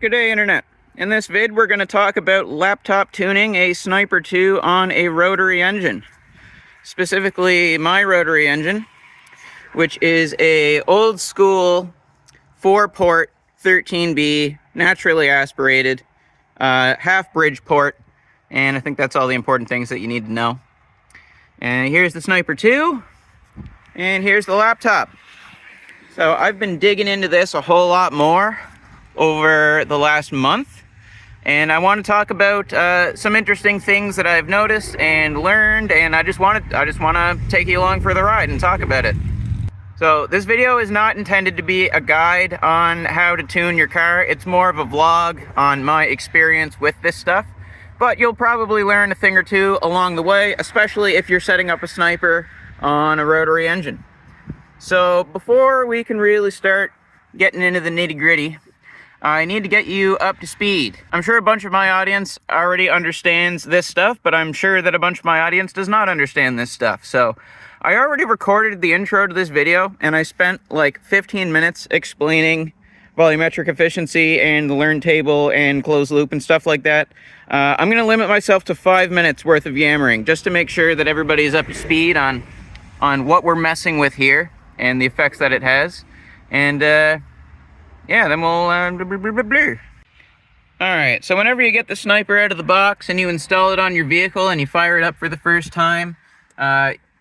Good day, Internet. In this vid, we're going to talk about laptop tuning a Sniper 2 on a rotary engine. Specifically, my rotary engine, which is a old school 4-port 13B, naturally aspirated, half bridge port, and I think that's all the important things that you need to know. And here's the Sniper 2, and here's the laptop. So I've been digging into this a whole lot more over the last month, and I want to talk about some interesting things that I've noticed and learned, and I just want to take you along for the ride and talk about it. So this video is not intended to be a guide on how to tune your car. It's more of a vlog on my experience with this stuff, but you'll probably learn a thing or two along the way, especially if you're setting up a Sniper on a rotary engine. So before we can really start getting into the nitty-gritty, I need to get you up to speed. I'm sure a bunch of my audience already understands this stuff, but I'm sure that a bunch of my audience does not understand this stuff. So I already recorded the intro to this video, and I spent like 15 minutes explaining volumetric efficiency and the learn table and closed loop and stuff like that. I'm going to limit myself to 5 minutes worth of yammering just to make sure that everybody's up to speed on what we're messing with here and the effects that it has. And yeah, then we'll Alright, so whenever you get the Sniper out of the box and you install it on your vehicle and you fire it up for the first time,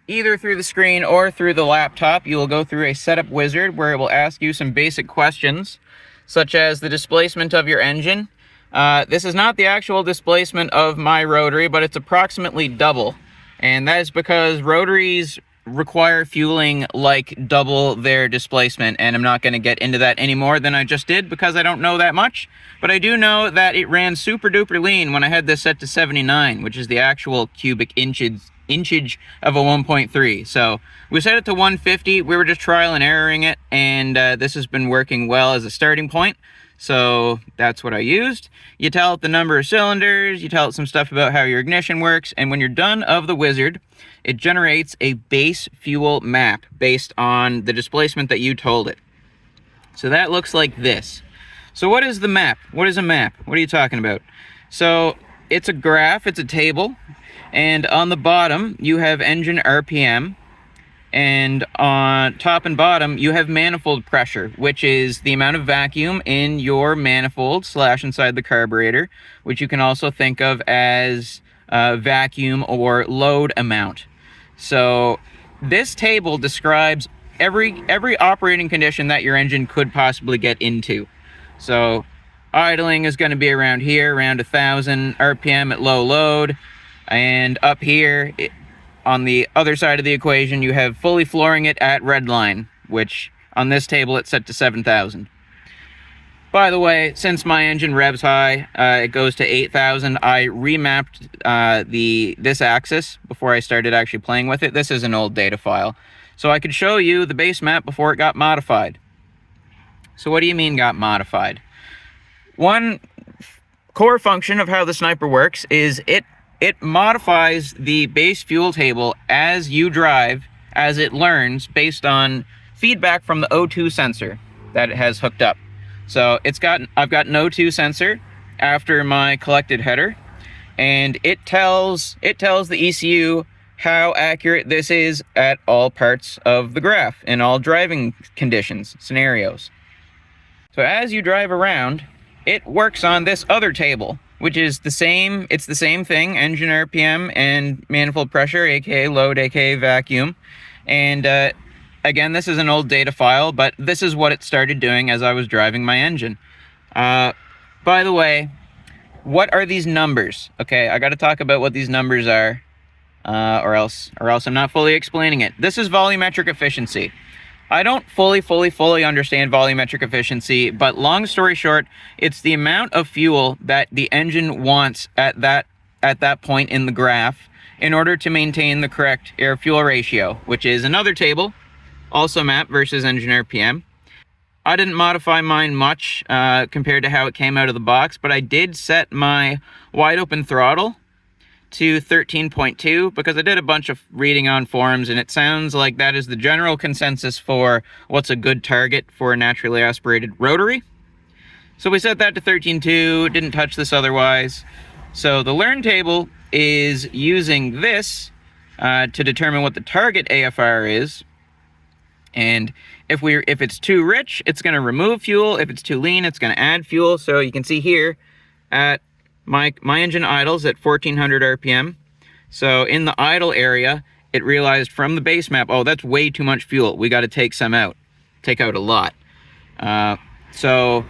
either through the screen or through the laptop, you will go through a setup wizard where it will ask you some basic questions, such as the displacement of your engine. This is not the actual displacement of my rotary, but it's approximately double. And that is because rotaries require fueling like double their displacement, and I'm not going to get into that any more than I just did because I don't know that much, but I do know that it ran super duper lean when I had this set to 79, which is the actual cubic inchage of a 1.3. So we set it to 150. We were just trial and erroring it, and this has been working well as a starting point. So that's what I used. You tell it the number of cylinders, you tell it some stuff about how your ignition works, and when you're done of the wizard, it generates a base fuel map based on the displacement that you told it. So that looks like this. So what is the map? What is a map? What are you talking about? So it's a graph, it's a table, and on the bottom you have engine RPM, and on top and bottom you have manifold pressure, which is the amount of vacuum in your manifold / inside the carburetor, which you can also think of as vacuum or load amount. So this table describes every operating condition that your engine could possibly get into. So idling is going to be around here, around 1,000 RPM at low load, and up here on the other side of the equation, you have fully flooring it at redline, which on this table it's set to 7,000. By the way, since my engine revs high, it goes to 8,000. I remapped this axis before I started actually playing with it. This is an old data file. So I could show you the base map before it got modified. So what do you mean got modified? One core function of how the Sniper works is it modifies the base fuel table as you drive, as it learns based on feedback from the O2 sensor that it has hooked up. So I've got an O2 sensor after my collected header, and it tells the ECU how accurate this is at all parts of the graph in all driving conditions, scenarios. So as you drive around, it works on this other table, which is the same, it's the same thing, engine RPM and manifold pressure, aka load, aka vacuum. And again, this is an old data file, but this is what it started doing as I was driving my engine. By the way, what are these numbers? Okay, I got to talk about what these numbers are, or else I'm not fully explaining it. This is volumetric efficiency. I don't fully understand volumetric efficiency, but long story short, it's the amount of fuel that the engine wants at that point in the graph in order to maintain the correct air-fuel ratio, which is another table, also map versus engine RPM. I didn't modify mine much compared to how it came out of the box, but I did set my wide open throttle to 13.2 because I did a bunch of reading on forums, and it sounds like that is the general consensus for what's a good target for a naturally aspirated rotary. So we set that to 13.2, didn't touch this otherwise. So the learn table is using this to determine what the target AFR is. And if it's too rich, it's going to remove fuel. If it's too lean, it's going to add fuel. So you can see here at my engine idles at 1400 RPM. So in the idle area, it realized from the base map, oh, that's way too much fuel. We got to take some out. Take out a lot. So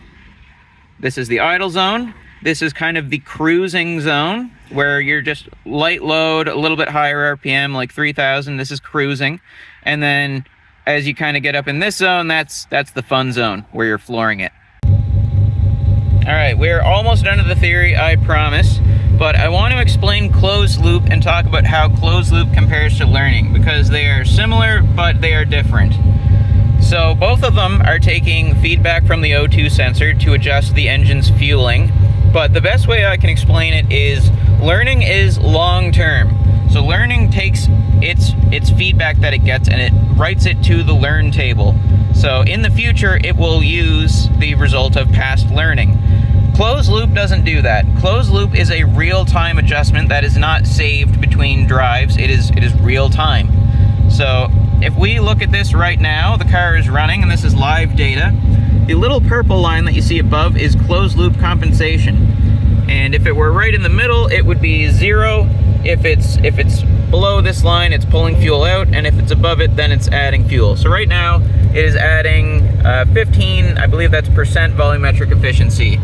this is the idle zone. This is kind of the cruising zone where you're just light load, a little bit higher RPM, like 3000. This is cruising. And then as you kind of get up in this zone, that's the fun zone where you're flooring it. All right, we're almost done with the theory, I promise. But I want to explain closed loop and talk about how closed loop compares to learning, because they are similar, but they are different. So both of them are taking feedback from the O2 sensor to adjust the engine's fueling. But the best way I can explain it is learning is long-term. So learning takes its feedback that it gets and it writes it to the learn table. So in the future, it will use the result of past learning. Closed loop doesn't do that. Closed loop is a real-time adjustment that is not saved between drives. It is real time. So if we look at this right now, the car is running and this is live data. The little purple line that you see above is closed loop compensation. And if it were right in the middle, it would be 0. If it's below this line, it's pulling fuel out, and if it's above it, then it's adding fuel. So right now, it is adding 15, I believe that's percent volumetric efficiency,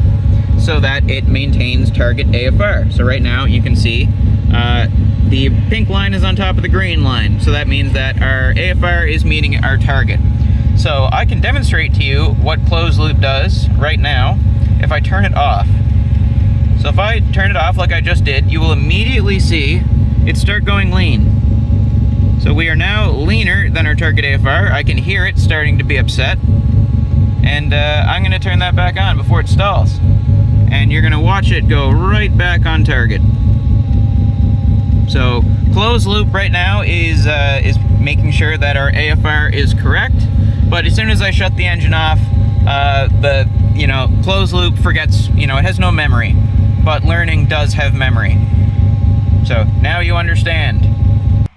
so that it maintains target AFR. So right now, you can see the pink line is on top of the green line, so that means that our AFR is meeting our target. So I can demonstrate to you what closed loop does right now if I turn it off. So if I turn it off like I just did, you will immediately see it start going lean. So we are now leaner than our target AFR. I can hear it starting to be upset. And I'm going to turn that back on before it stalls. And you're going to watch it go right back on target. So closed loop right now is making sure that our AFR is correct. But as soon as I shut the engine off, the closed loop forgets, it has no memory. But learning does have memory. So now you understand.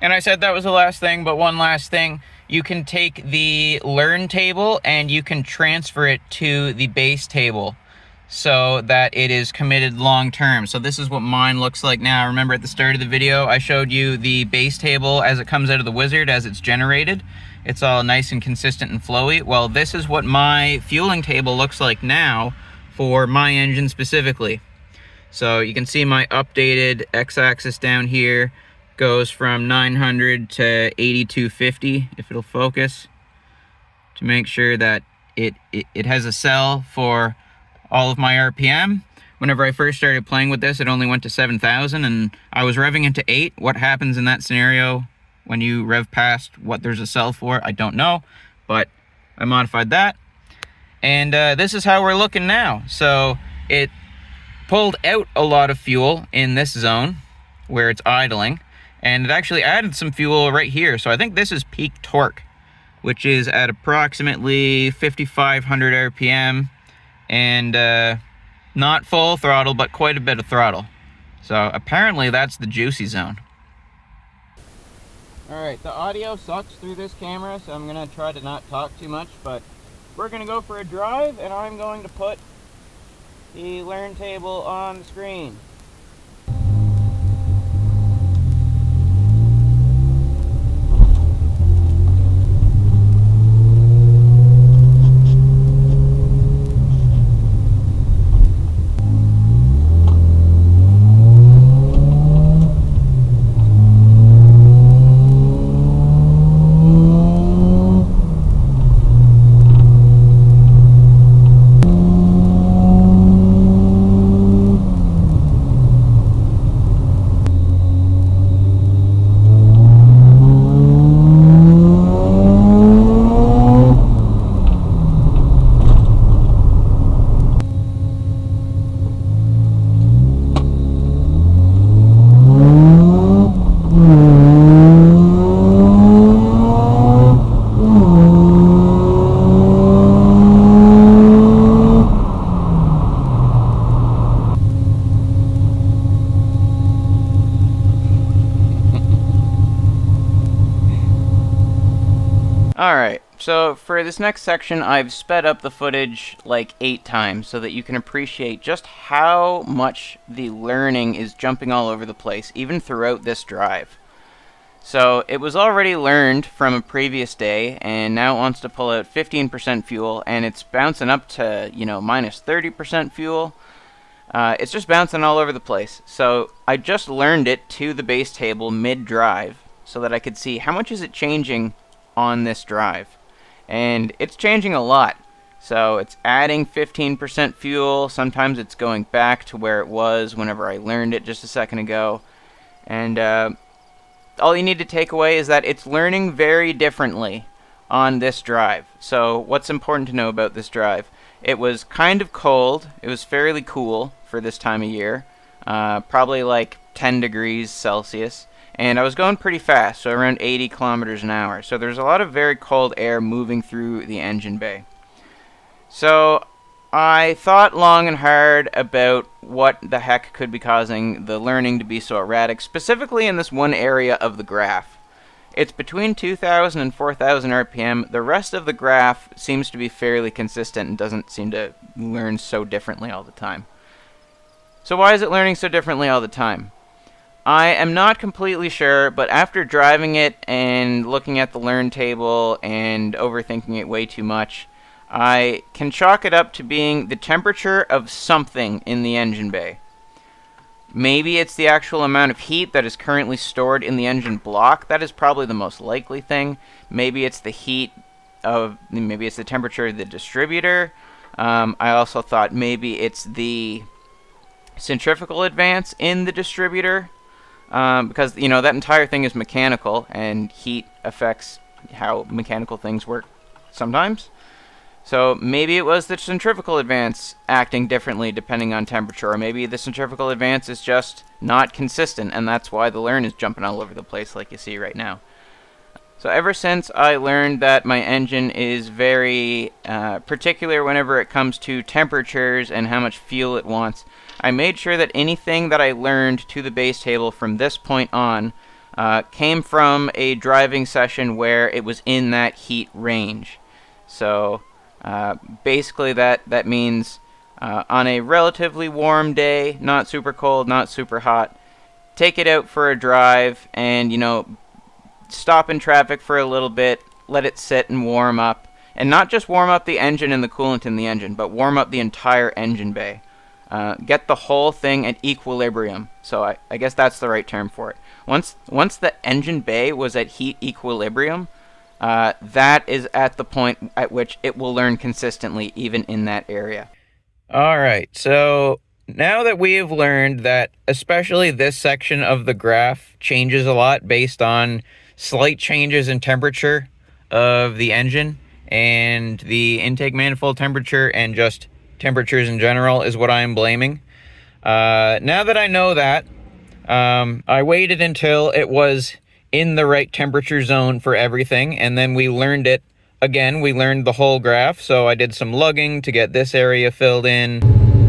And I said that was the last thing, but one last thing. You can take the learn table and you can transfer it to the base table so that it is committed long term. So this is what mine looks like now. Remember at the start of the video, I showed you the base table as it comes out of the wizard, as it's generated. It's all nice and consistent and flowy. Well, this is what my fueling table looks like now for my engine specifically. So you can see my updated x-axis down here goes from 900 to 8250, if it'll focus, to make sure that it has a cell for all of my RPM. Whenever I first started playing with this, it only went to 7,000 and I was revving into 8. What happens in that scenario when you rev past what there's a cell for, I don't know, but I modified that. And this is how we're looking now. So it pulled out a lot of fuel in this zone where it's idling, and it actually added some fuel right here. So I think this is peak torque, which is at approximately 5,500 RPM, and not full throttle, but quite a bit of throttle. So apparently that's the juicy zone. Alright, the audio sucks through this camera, so I'm going to try to not talk too much, but we're going to go for a drive, and I'm going to put the learn table on the screen. So for this next section, I've sped up the footage like 8 times so that you can appreciate just how much the learning is jumping all over the place, even throughout this drive. So it was already learned from a previous day, and now it wants to pull out 15% fuel, and it's bouncing up to, minus 30% fuel. It's just bouncing all over the place. So I just learned it to the base table mid-drive so that I could see how much is it changing on this drive. And it's changing a lot. So it's adding 15% fuel. Sometimes it's going back to where it was whenever I learned it just a second ago. And all you need to take away is that it's learning very differently on this drive. So what's important to know about this drive? It was kind of cold. It was fairly cool for this time of year. Probably like 10 degrees Celsius. And I was going pretty fast, so around 80 kilometers an hour. So there's a lot of very cold air moving through the engine bay. So I thought long and hard about what the heck could be causing the learning to be so erratic, specifically in this one area of the graph. It's between 2,000 and 4,000 RPM. The rest of the graph seems to be fairly consistent and doesn't seem to learn so differently all the time. So why is it learning so differently all the time? I am not completely sure, but after driving it and looking at the learn table and overthinking it way too much, I can chalk it up to being the temperature of something in the engine bay. Maybe it's the actual amount of heat that is currently stored in the engine block. That is probably the most likely thing. Maybe it's the maybe it's the temperature of the distributor. I also thought maybe it's the centrifugal advance in the distributor. Because, that entire thing is mechanical, and heat affects how mechanical things work sometimes. So maybe it was the centrifugal advance acting differently depending on temperature, or maybe the centrifugal advance is just not consistent, and that's why the learn is jumping all over the place like you see right now. So ever since I learned that my engine is very particular whenever it comes to temperatures and how much fuel it wants, I made sure that anything that I learned to the base table from this point on came from a driving session where it was in that heat range. So basically that means on a relatively warm day, not super cold, not super hot, take it out for a drive and, stop in traffic for a little bit, let it sit and warm up. And not just warm up the engine and the coolant in the engine, but warm up the entire engine bay. Get the whole thing at equilibrium. So I guess that's the right term for it. Once the engine bay was at heat equilibrium, that is at the point at which it will learn consistently, even in that area. All right, so now that we have learned that especially this section of the graph changes a lot based on slight changes in temperature of the engine, and the intake manifold temperature and just temperatures in general is what I'm blaming. Now that I know that, I waited until it was in the right temperature zone for everything, and then we learned it again. We learned the whole graph, so I did some lugging to get this area filled in.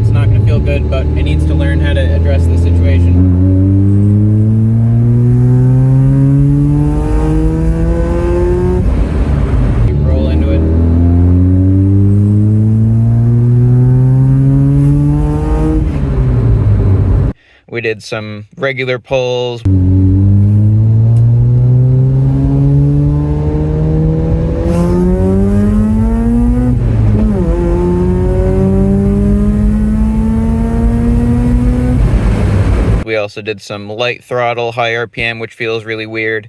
It's not going to feel good, but it needs to learn how to address the situation. We did some regular pulls. We also did some light throttle, high RPM, which feels really weird.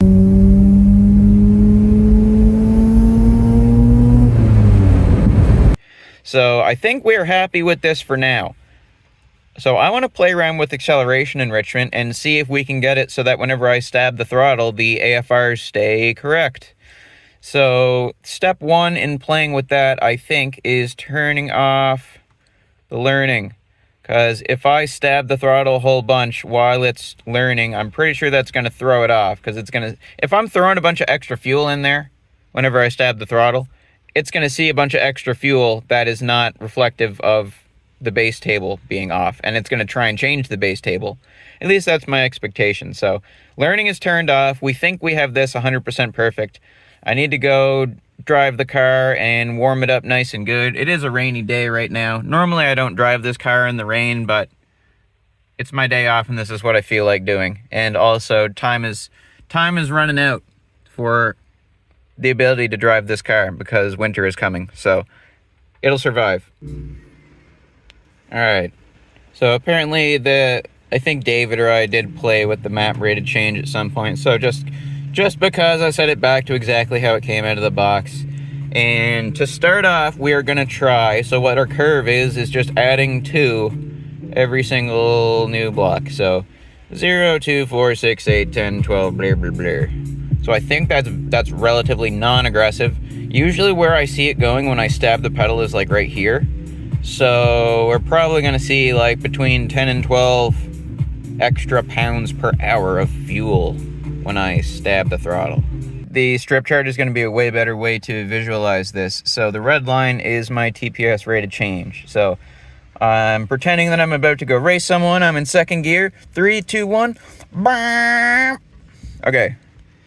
So I think we're happy with this for now. So I want to play around with acceleration enrichment and see if we can get it so that whenever I stab the throttle, the AFRs stay correct. So step one in playing with that, I think, is turning off the learning. Because if I stab the throttle a whole bunch while it's learning, I'm pretty sure that's going to throw it off. Because it's going to, if I'm throwing a bunch of extra fuel in there whenever I stab the throttle, it's going to see a bunch of extra fuel that is not reflective of the base table being off, and it's going to try and change the base table. At least that's my expectation. So learning is turned off. We think we have this 100% perfect. I need to go drive the car and warm it up nice and good. It is a rainy day right now. Normally I don't drive this car in the rain, but it's my day off and this is what I feel like doing. And also time is running out for the ability to drive this car because winter is coming. So it'll survive. All right. So apparently I think David or I did play with the map rated change at some point. So just because I set it back to exactly how it came out of the box. And to start off, we are going to try. So what our curve is just adding 2 every single new block. So 0, 2, 4, 6, 8, 10, 12, blah, blah, blah. So I think that's relatively non-aggressive. Usually where I see it going when I stab the pedal is like right here. So we're probably going to see like between 10 and 12 extra pounds per hour of fuel when I stab the throttle. The strip chart is going to be a way better way to visualize this. So the red line is my TPS rate of change. So I'm pretending that I'm about to go race someone. I'm in second gear. 3, 2, 1. Okay.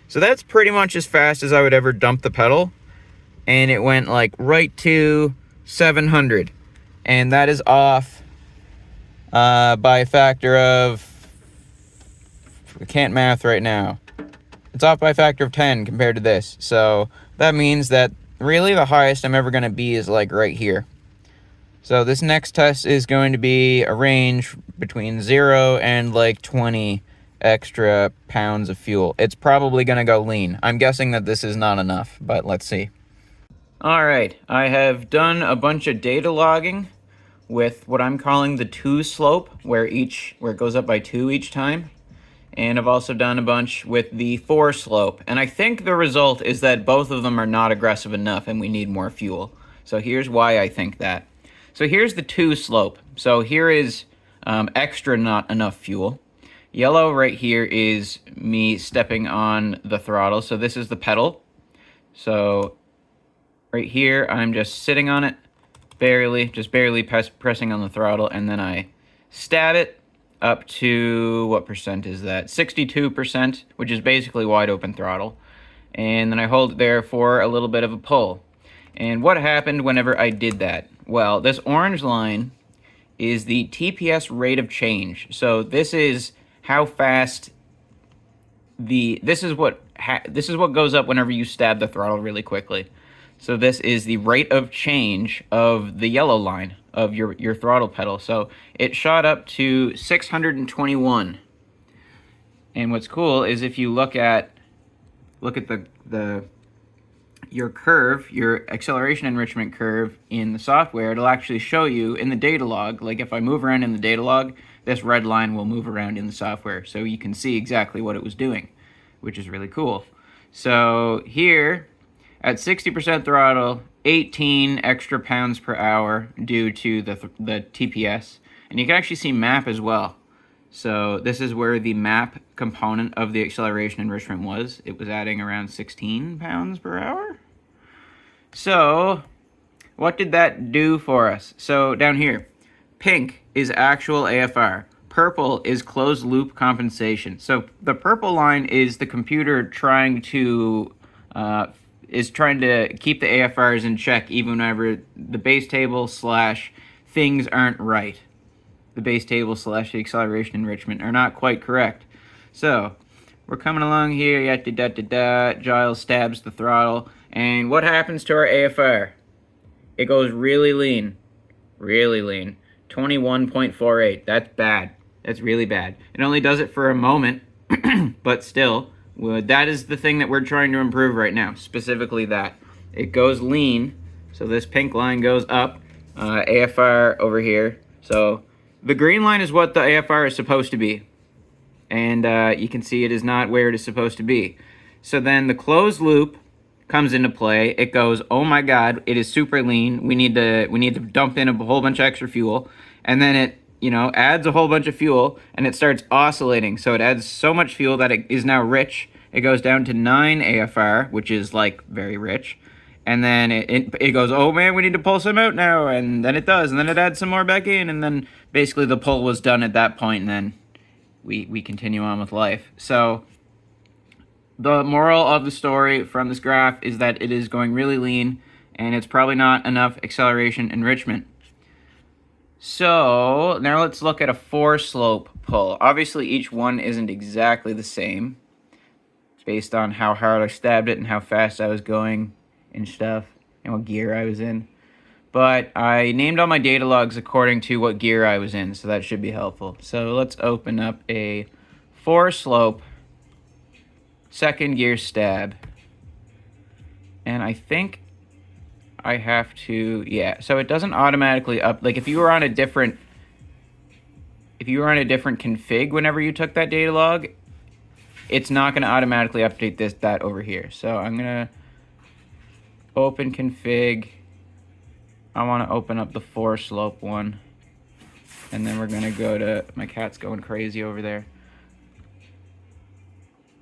So that's pretty much as fast as I would ever dump the pedal. And it went like right to 700. And that is off by a factor of, I can't math right now. It's off by a factor of 10 compared to this. So that means that really the highest I'm ever going to be is like right here. So this next test is going to be a range between 0 and like 20 extra pounds of fuel. It's probably going to go lean. I'm guessing that this is not enough, but let's see. All right, I have done a bunch of data logging with what I'm calling the 2 slope, where it goes up by 2 each time. And I've also done a bunch with the 4 slope. And I think the result is that both of them are not aggressive enough and we need more fuel. So here's why I think that. So here's the 2 slope. So here is extra not enough fuel. Yellow right here is me stepping on the throttle. So this is the pedal. So right here, I'm just sitting on it, just barely pressing on the throttle, and then I stab it up to, what percent is that? 62%, which is basically wide open throttle. And then I hold it there for a little bit of a pull. And what happened whenever I did that? Well, this orange line is the TPS rate of change. So this is how fast this is what goes up whenever you stab the throttle really quickly. So this is the rate of change of the yellow line of your throttle pedal. So it shot up to 621. And what's cool is if you look at your curve, your acceleration enrichment curve in the software, it'll actually show you in the data log. Like if I move around in the data log, this red line will move around in the software. So you can see exactly what it was doing, which is really cool. So here, at 60% throttle, 18 extra pounds per hour due to the TPS. And you can actually see map as well. So this is where the map component of the acceleration enrichment was. It was adding around 16 pounds per hour. So what did that do for us? So down here, pink is actual AFR. Purple is closed loop compensation. So the purple line is the computer trying to keep the AFRs in check even whenever the base table / things aren't right. The base table / the acceleration enrichment are not quite correct. So we're coming along here, Giles stabs the throttle, and what happens to our AFR? It goes really lean. 21.48. That's bad. That's really bad. It only does it for a moment, but still, that is the thing that we're trying to improve right now, specifically that. It goes lean, so this pink line goes up, AFR over here. So the green line is what the AFR is supposed to be, and you can see it is not where it is supposed to be. So then the closed loop comes into play. It goes, oh my god, it is super lean. We need to dump in a whole bunch of extra fuel, and then it adds a whole bunch of fuel, and it starts oscillating. So it adds so much fuel that it is now rich. It goes down to 9 AFR, which is like very rich. And then it goes, oh man, we need to pull some out now. And then it does. And then it adds some more back in. And then basically the pull was done at that point. And then we continue on with life. So The moral of the story from this graph is that it is going really lean, and it's probably not enough acceleration enrichment. So now let's look at a 4-slope pull. Obviously each one isn't exactly the same based on how hard I stabbed it and how fast I was going and stuff and what gear I was in. But I named all my data logs according to what gear I was in, so that should be helpful. So let's open up a 4-slope second gear stab. And I think I have to, yeah, so it doesn't automatically up, like if you were on a different config whenever you took that data log, it's not going to automatically update that over here. So I'm going to open config. I want to open up the 4-slope one, and then we're going to go to, my cat's going crazy over there.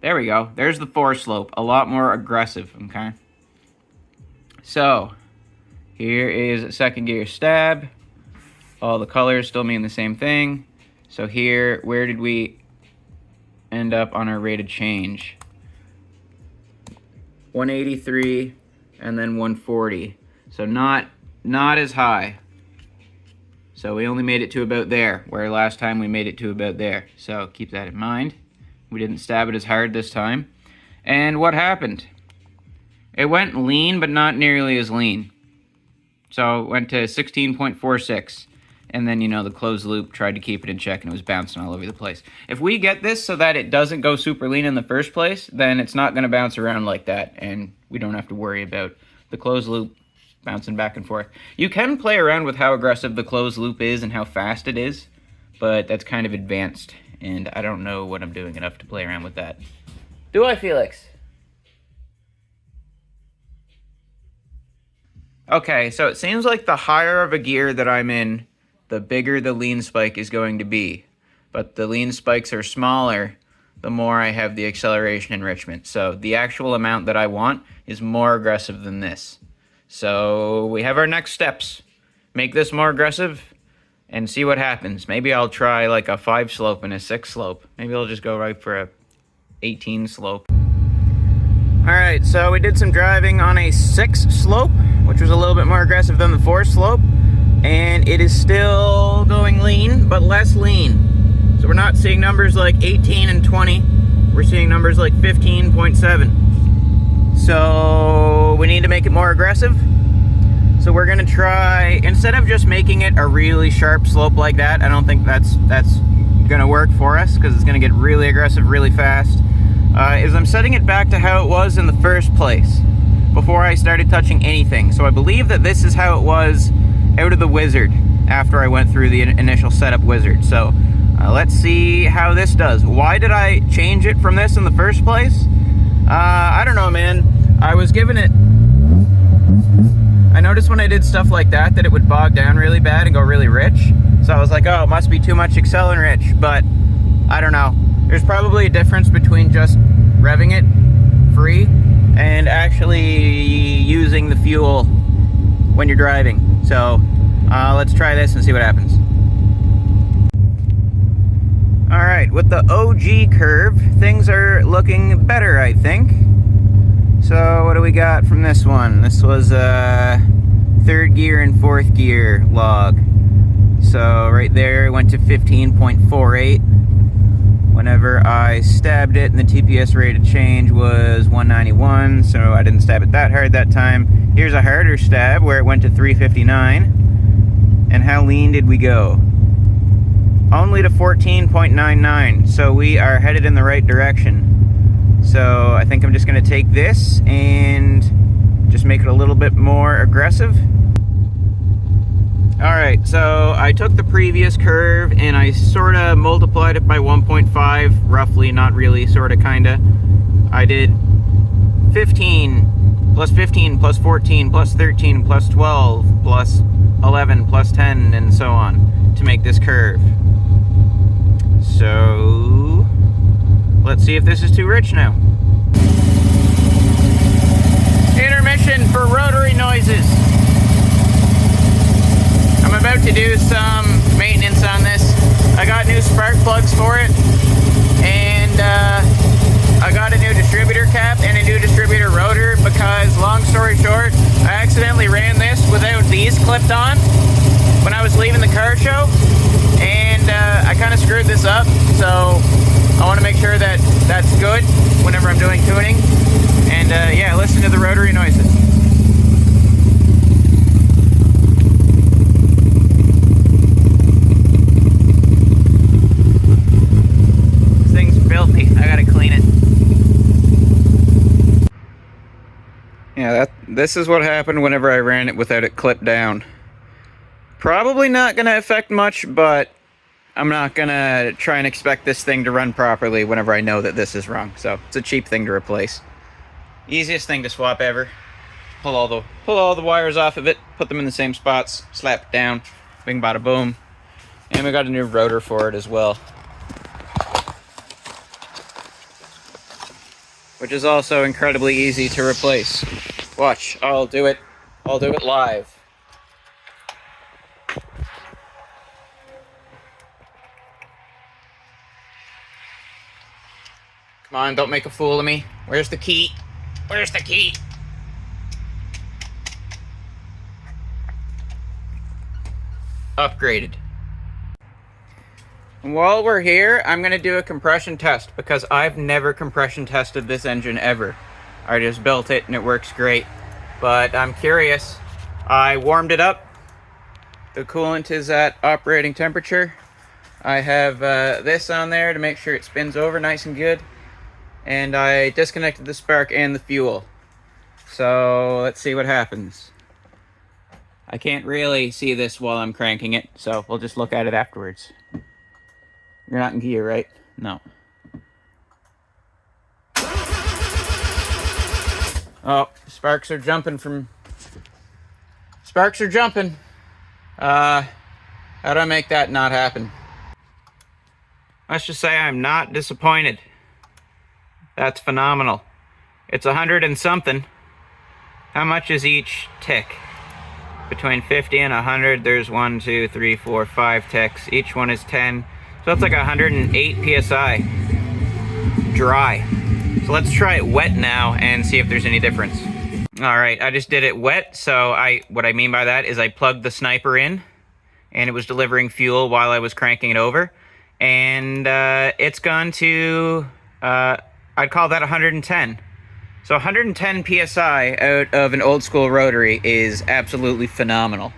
There we go. There's the 4-slope, a lot more aggressive, okay? So here is a second gear stab. All the colors still mean the same thing. So here, where did we end up on our rate of change? 183 and then 140. So not as high. So we only made it to about there, where last time we made it to about there. So keep that in mind. We didn't stab it as hard this time. And what happened? It went lean, but not nearly as lean. So it went to 16.46. And then, you know, the closed loop tried to keep it in check and it was bouncing all over the place. If we get this so that it doesn't go super lean in the first place, then it's not going to bounce around like that. And we don't have to worry about the closed loop bouncing back and forth. You can play around with how aggressive the closed loop is and how fast it is, but that's kind of advanced. And I don't know what I'm doing enough to play around with that. Do I, Felix? Okay, so it seems like the higher of a gear that I'm in, the bigger the lean spike is going to be. But the lean spikes are smaller, the more I have the acceleration enrichment. So the actual amount that I want is more aggressive than this. So we have our next steps. Make this more aggressive and see what happens. Maybe I'll try like a 5-slope and a 6-slope. Maybe I'll just go right for a 18-slope. Alright, so we did some driving on a 6-slope, which was a little bit more aggressive than the 4-slope. And it is still going lean, but less lean. So we're not seeing numbers like 18 and 20. We're seeing numbers like 15.7. So we need to make it more aggressive. So we're going to try, instead of just making it a really sharp slope like that, I don't think that's going to work for us because it's going to get really aggressive really fast, is I'm setting it back to how it was in the first place before I started touching anything. So I believe that this is how it was out of the wizard after I went through the initial setup wizard. So let's see how this does. Why did I change it from this in the first place? I don't know, man. I was given it, I noticed when I did stuff like that it would bog down really bad and go really rich. So I was like, oh, it must be too much accel enrich, but I don't know. There's probably a difference between just revving it free and actually using the fuel when you're driving. So let's try this and see what happens. All right, with the OG curve, things are looking better, I think. So what do we got from this one? This was a 3rd gear and 4th gear log. So right there it went to 15.48. Whenever I stabbed it, and the TPS rate of change was 191, so I didn't stab it that hard that time. Here's a harder stab where it went to 359. And how lean did we go? Only to 14.99, so we are headed in the right direction. So I think I'm just going to take this and just make it a little bit more aggressive. Alright, so I took the previous curve and I sort of multiplied it by 1.5, roughly, not really, sort of, kind of. I did 15 plus 15 plus 14 plus 13 plus 12 plus 11 plus 10 and so on to make this curve. So let's see if this is too rich now. Intermission for rotary noises. I'm about to do some maintenance on this. I got new spark plugs for it, and I got a new distributor cap. clipped on when I was leaving the car show, and I kind of screwed this up, so I want to make sure that that's good whenever I'm doing tuning. And yeah, listen to the rotary noises. This thing's filthy. I gotta clean it. Yeah, this is what happened whenever I ran it without it clipped down. Probably not gonna affect much, but I'm not gonna try and expect this thing to run properly whenever I know that this is wrong. So it's a cheap thing to replace. Easiest thing to swap ever. Pull all the wires off of it, put them in the same spots, slap it down, bing bada boom. And we got a new rotor for it as well, which is also incredibly easy to replace. Watch, I'll do it live. Come on, don't make a fool of me. Where's the key? Where's the key? Upgraded. And while we're here, I'm gonna do a compression test because I've never compression tested this engine ever. I just built it and it works great. But I'm curious. I warmed it up. The coolant is at operating temperature. I have this on there to make sure it spins over nice and good. And I disconnected the spark and the fuel. So let's see what happens. I can't really see this while I'm cranking it, so we'll just look at it afterwards. You're not in gear, right? No. Oh, sparks are jumping from... Sparks are jumping. How do I make that not happen? Let's just say I'm not disappointed. That's phenomenal. It's 100 and something. How much is each tick? Between 50 and 100, there's 1, 2, 3, 4, 5 ticks. Each one is 10. So that's like 108 PSI. Dry. So let's try it wet now and see if there's any difference. Alright, I just did it wet. So what I mean by that is I plugged the sniper in, and it was delivering fuel while I was cranking it over. And it's gone to... I'd call that 110. So 110 PSI out of an old school rotary is absolutely phenomenal.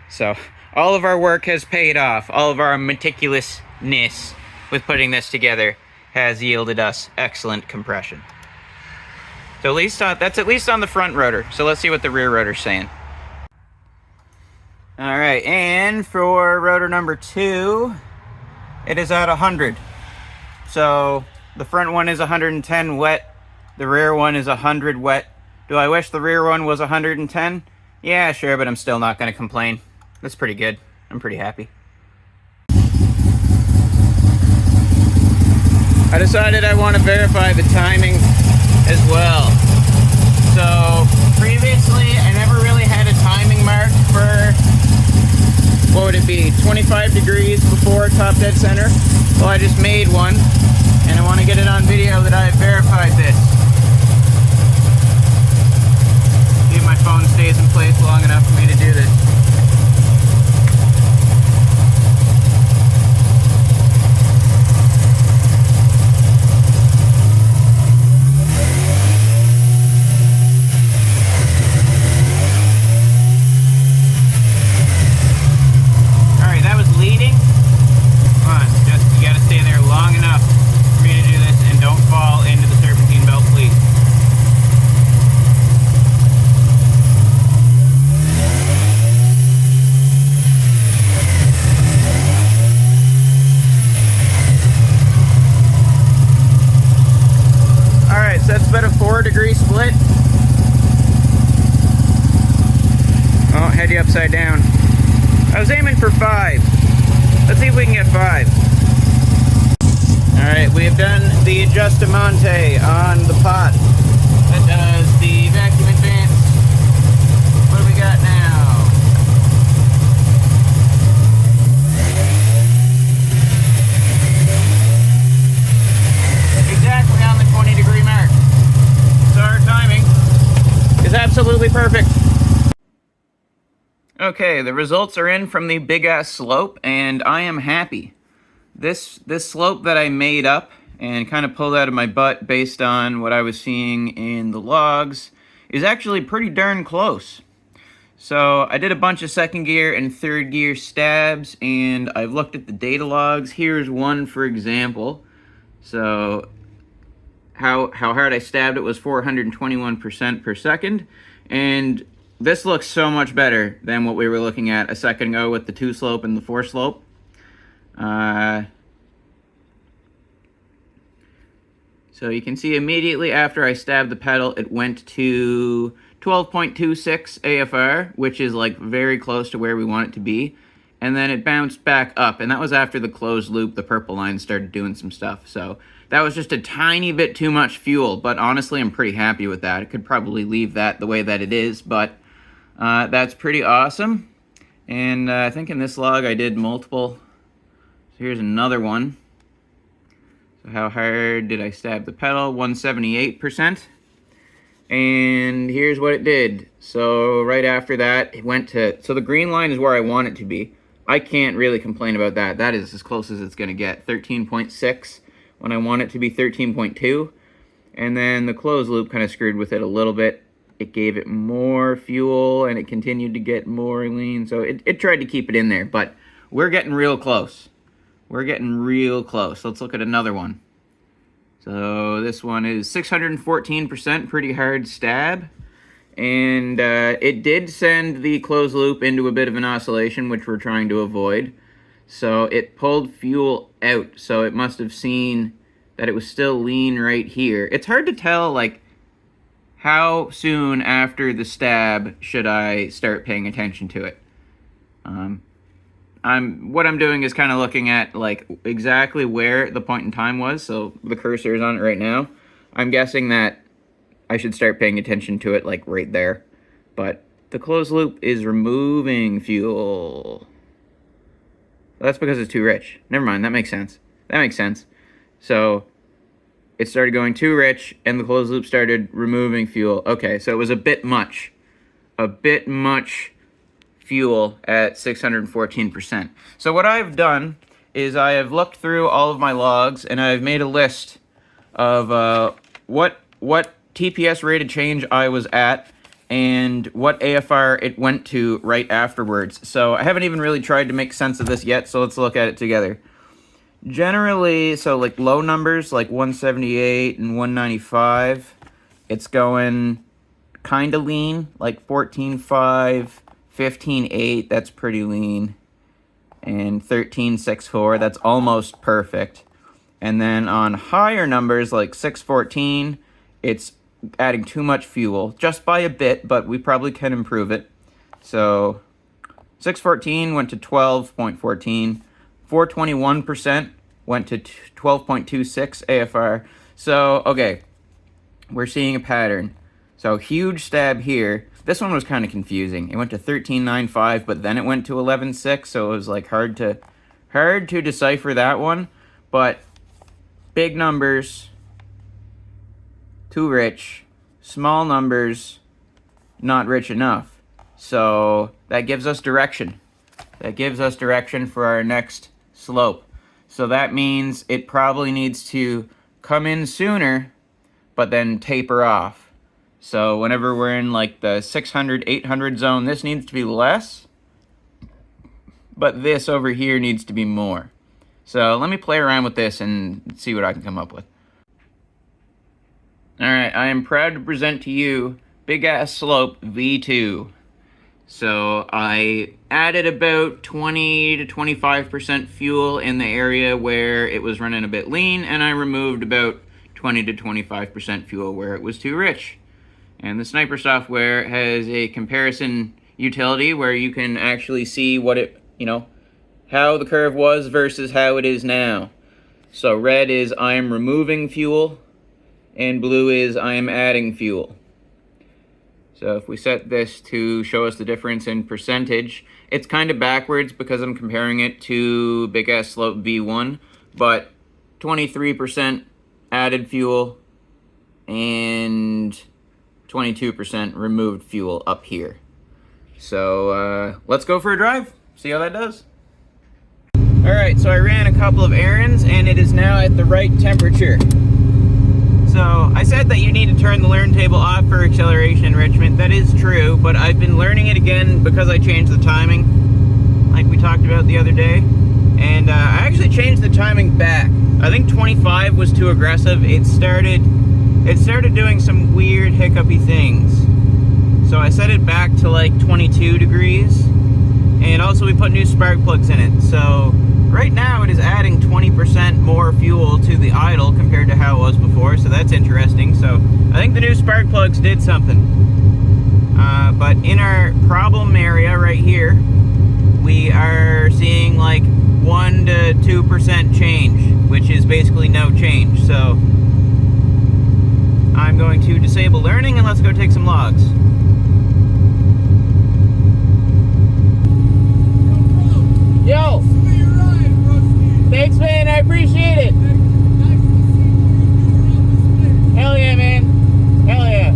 So all of our work has paid off. All of our meticulousness with putting this together has yielded us excellent compression. So that's at least on the front rotor. So let's see what the rear rotor's saying. All right, and for rotor number 2, it is at 100. So the front one is 110 wet. The rear one is 100 wet. Do I wish the rear one was 110? Yeah, sure, but I'm still not going to complain. That's pretty good. I'm pretty happy. I decided I want to verify the timing as well. So previously, I never really had a timing mark for, what would it be, 25 degrees before top dead center. Well, I just made one, and I want to get it on video that I have verified this. See if my phone stays in place long enough for me to do this. Alright, that was leading. Come on, you gotta stay there long enough for me to do this, and don't fall into the serpentine belt, please. Alright, so that's about a 4-degree split. Oh, head you upside down. I was aiming for 5. Let's see if we can get 5. Alright, we have done the Adjustamante on the pot. That does the vacuum advance. What do we got now? Exactly on the 20-degree mark. So our timing is absolutely perfect. Okay, the results are in from the big-ass slope, and I am happy. This slope that I made up and kind of pulled out of my butt based on what I was seeing in the logs is actually pretty darn close. So I did a bunch of second gear and third gear stabs, and I've looked at the data logs. Here's one, for example. So how hard I stabbed it was 421% per second, and this looks so much better than what we were looking at a second ago with the 2 slope and the 4 slope. So you can see immediately after I stabbed the pedal, it went to 12.26 AFR, which is like very close to where we want it to be. And then it bounced back up, and that was after the closed loop, the purple line started doing some stuff. So that was just a tiny bit too much fuel, but honestly, I'm pretty happy with that. I could probably leave that the way that it is, but that's pretty awesome. And I think in this log I did multiple. So here's another one. So how hard did I stab the pedal? 178%. And here's what it did. So right after that, it went to, so the green line is where I want it to be. I can't really complain about that. That is as close as it's going to get. 13.6 when I want it to be 13.2. And then the closed loop kind of screwed with it a little bit. It gave it more fuel, and it continued to get more lean. So it tried to keep it in there, but we're getting real close. We're getting real close. Let's look at another one. So this one is 614%, pretty hard stab. And it did send the closed loop into a bit of an oscillation, which we're trying to avoid. So it pulled fuel out, so it must have seen that it was still lean right here. It's hard to tell, like, how soon after the stab should I start paying attention to it. What I'm doing is kind of looking at, like, exactly where the point in time was. So the cursor is on it right now. I'm guessing that I should start paying attention to it, like, right there. But the closed loop is removing fuel. That's because it's too rich. Never mind, that makes sense. That makes sense. So it started going too rich, and the closed loop started removing fuel. Okay, so it was a bit much. A bit much fuel at 614%. So what I've done is I have looked through all of my logs, and I've made a list of what TPS rate of change I was at and what AFR it went to right afterwards. So I haven't even really tried to make sense of this yet, so let's look at it together. Generally, so like low numbers like 178 and 195, it's going kind of lean, like 14.5, 15.8, that's pretty lean, and 13.64, that's almost perfect. And then on higher numbers like 614, it's adding too much fuel, just by a bit, but we probably can improve it. So 614 went to 12.14, 421% went to 12.26 AFR. So, okay, we're seeing a pattern. So huge stab here. This one was kind of confusing. It went to 13.95, but then it went to 11.6, so it was like hard to decipher that one. But big numbers, too rich. Small numbers, not rich enough. So that gives us direction. That gives us direction for our next slope. So that means it probably needs to come in sooner, but then taper off. So whenever we're in like the 600, 800 zone, this needs to be less, but this over here needs to be more. So let me play around with this and see what I can come up with. Alright, I am proud to present to you Big Ass Slope V2. So I added about 20 to 25% fuel in the area where it was running a bit lean, and I removed about 20 to 25% fuel where it was too rich. And the Sniper software has a comparison utility where you can actually see what it, how the curve was versus how it is now. So red is I'm removing fuel, and blue is I am adding fuel. So if we set this to show us the difference in percentage, it's kind of backwards because I'm comparing it to Big Ass Slope V1, but 23% added fuel and 22% removed fuel up here. So let's go for a drive, see how that does. Alright, so I ran a couple of errands and it is now at the right temperature. So I said that you need to turn the learn table off for acceleration enrichment. That is true, but I've been learning it again because I changed the timing, like we talked about the other day. And I actually changed the timing back. I think 25 was too aggressive. It started doing some weird hiccupy things. So I set it back to like 22 degrees. And also we put new spark plugs in it. So right now it is adding 20% more fuel to the idle compared to how it was before. So that's interesting. So I think the new spark plugs did something. But in our problem area right here, we are seeing like 1 to 2% change, which is basically no change. So I'm going to disable learning and let's go take some logs. Yo! Thanks, man. I appreciate it. Hell yeah, man. Hell yeah.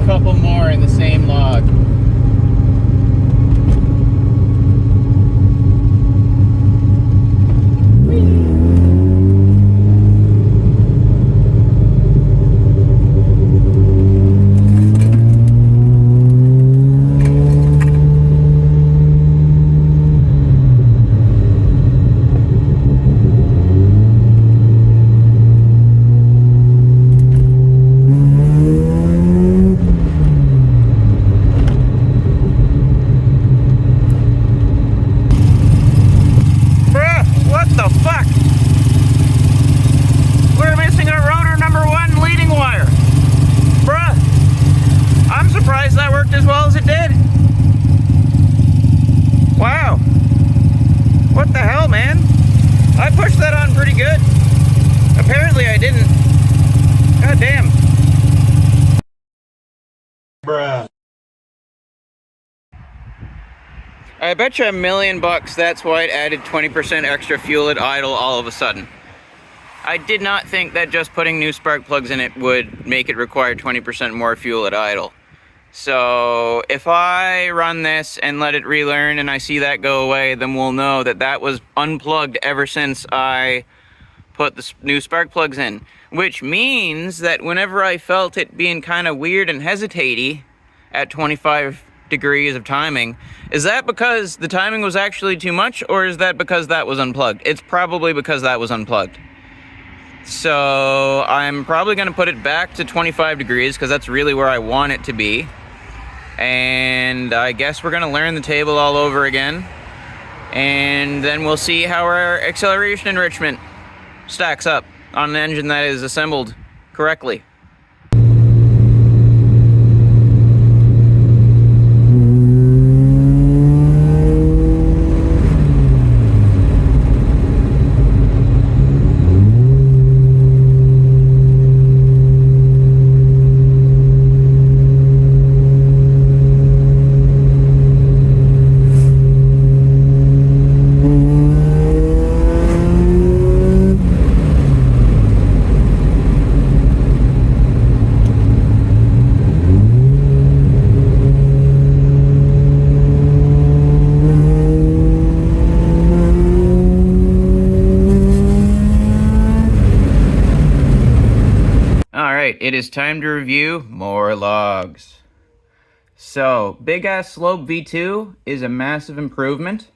Couple more in the same log. As well as it did. Wow. What the hell, man? I pushed that on pretty good. Apparently I didn't. God damn. Bruh. I bet you $1 million that's why it added 20% extra fuel at idle all of a sudden. I did not think that just putting new spark plugs in it would make it require 20% more fuel at idle. So if I run this and let it relearn and I see that go away, then we'll know that that was unplugged ever since I put the new spark plugs in. Which means that whenever I felt it being kind of weird and hesitatey at 25 degrees of timing, is that because the timing was actually too much, or is that because that was unplugged? It's probably because that was unplugged. So I'm probably going to put it back to 25 degrees because that's really where I want it to be. And I guess we're going to learn the table all over again. And then we'll see how our acceleration enrichment stacks up on an engine that is assembled correctly. It is time to review more logs. So, Big Ass Slope V2 is a massive improvement,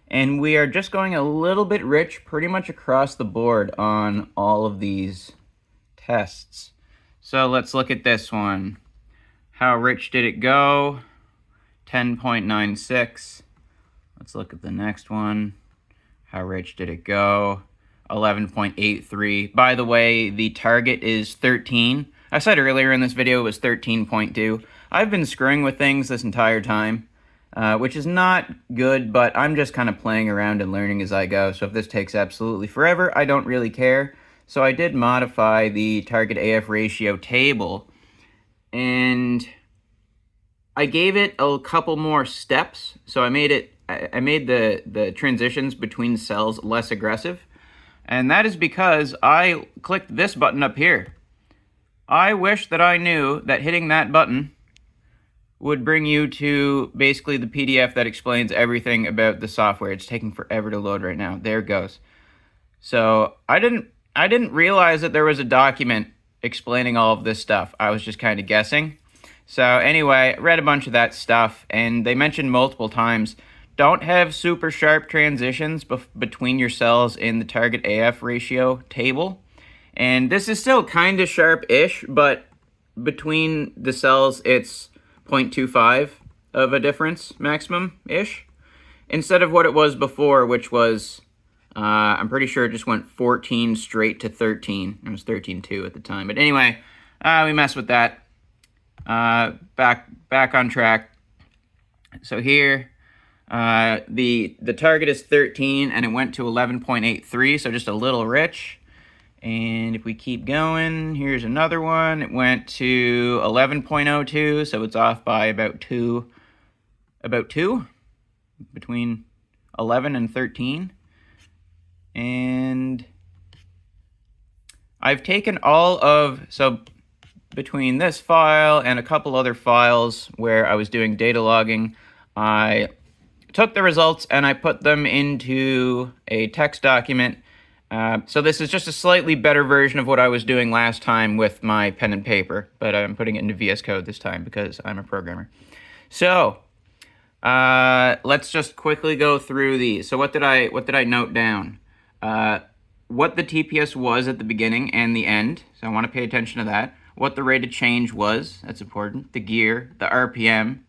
and we are just going a little bit rich pretty much across the board on all of these tests. So let's look at this one. How rich did it go? 10.96. Let's look at the next one. How rich did it go? 11.83. By the way, the target is 13. I said earlier in this video it was 13.2. I've been screwing with things this entire time, which is not good, but I'm just kind of playing around and learning as I go. So if this takes absolutely forever, I don't really care. So I did modify the target AF ratio table, and I gave it a couple more steps. So I made the transitions between cells less aggressive. And that is because I clicked this button up here. I wish that I knew that hitting that button would bring you to basically the PDF that explains everything about the software. It's taking forever to load right now. There it goes. So I didn't realize that there was a document explaining all of this stuff. I was just kind of guessing. So anyway, I read a bunch of that stuff, and they mentioned multiple times, don't have super sharp transitions between your cells in the target AF ratio table. And this is still kind of sharp-ish, but between the cells, it's 0.25 of a difference maximum-ish, instead of what it was before, which was, I'm pretty sure it just went 14 straight to 13. It was 13.2 at the time. But anyway, we messed with that. Back on track. So here, the target is 13, and it went to 11.83, so just a little rich. And if we keep going, here's another one. It went to 11.02, so it's off by about two, between 11 and 13. And I've taken so between this file and a couple other files where I was doing data logging, I took the results and I put them into a text document. So this is just a slightly better version of what I was doing last time with my pen and paper, but I'm putting it into VS Code this time because I'm a programmer. So let's just quickly go through these. So what did I note down? What the TPS was at the beginning and the end. So I want to pay attention to that. What the rate of change was, that's important. The gear, the RPM,